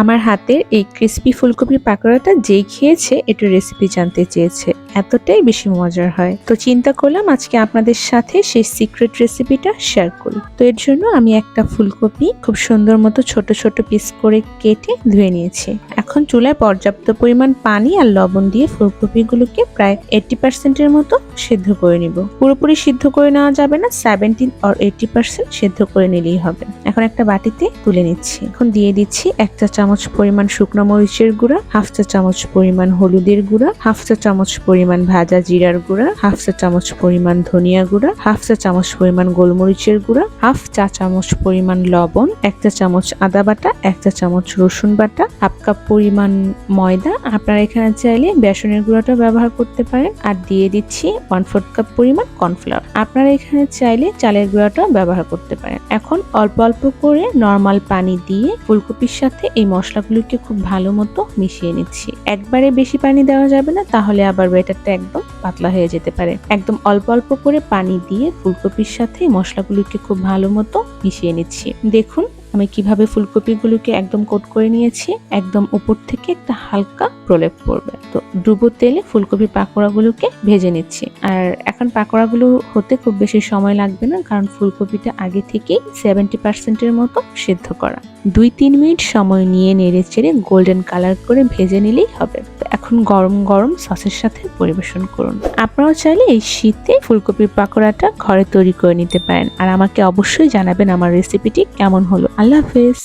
আমার হাতের এই ক্রিস্পি ফুলকপির পাকোড়াটা যেই খেয়েছে এটার রেসিপি জানতে চেয়েছে, এতটাই বেশি মজার হয়। তো চিন্তা করলাম আজকে আপনাদের সাথে সেই সিক্রেট রেসিপিটা শেয়ার করি। তো এর জন্য আমি একটা ফুলকপি খুব সুন্দর মতো ছোট ছোট পিস করে কেটে ধুয়ে নিয়েছি। এখন চুলায় পর্যাপ্ত পরিমাণ পানি আর লবণ দিয়ে ফুলকপিগুলোকে প্রায় 80% মতো সিদ্ধ করে নিব। পুরোপুরি সিদ্ধ করে নেওয়া যাবে না, 70 or 80% সিদ্ধ করে নিলেই হবে। এখন একটা বাটিতে তুলে নিচ্ছি। এখন দিয়ে দিচ্ছি 1 চা চামচ পরিমাণ শুকনো মরিচের গুঁড়া, 1/2 চা চামচ পরিমাণ হলুদের গুঁড়া, 1/2 চা চামচ পরিমাণ ভাজা জিরার গুঁড়া, 1/2 চা চামচ পরিমাণ ধনিয়া গুঁড়া, 1/2 চা চামচ পরিমাণ গোলমরিচের গুঁড়া, 1/2 চা চামচ পরিমাণ লবণ, 1 চা চামচ আদা বাটা, 1 চা চামচ রসুন বাটা, 1/2 কাপ পরিমাণ ময়দা। আপনারা এখানে চাইলে বেসনের গুঁড়াটা ব্যবহার করতে পারেন। আর দিয়ে দিচ্ছি 1/4 কাপ পরিমাণ কর্নফ্লাওয়ার। আপনারা এখানে চাইলে চালের গুঁড়াটাও ব্যবহার করতে পারেন। এখন অল্প অল্প করে নরমাল পানি দিয়ে ফুলকপির সাথে এই মশলাগুলোকে খুব ভালো মতো মিশিয়ে নিচ্ছি। একবারে বেশি পানি দেওয়া যাবে না, তাহলে আবার ব্যাটারটা একদম পাতলা হয়ে যেতে পারে। একদম অল্প অল্প করে পানি দিয়ে ফুলকপির সাথে মশলাগুলোকে খুব ভালো মতো মিশিয়ে নিচ্ছি। দেখুন আমি কিভাবে ফুলকপিগুলোকে একদম কোট করে নিয়েছি। একদম উপর থেকে একটা হালকা প্রলেপ পড়বে। তো ডুবো তেলে ফুলকপির পাকোড়াগুলোকে ভেজে নিচ্ছি। আর এখন পাকোড়াগুলো হতে খুব বেশি সময় লাগবে না, কারণ ফুলকপিটা আগে থেকেই 70% মতো সিদ্ধ করা। 2-3 মিনিট সময় নিয়ে নেড়ে চেড়ে গোল্ডেন কালার করে ভেজে নিলেই হবে। তো এখন গরম গরম সসের সাথে পরিবেশন করুন। আপনারাও চাইলে এই শীতে ফুলকপির পাকোড়াটা ঘরে তৈরি করে নিতে পারেন। আর আমাকে অবশ্যই জানাবেন আমার রেসিপিটি কেমন হলো। আল্লাহ হাফেজ।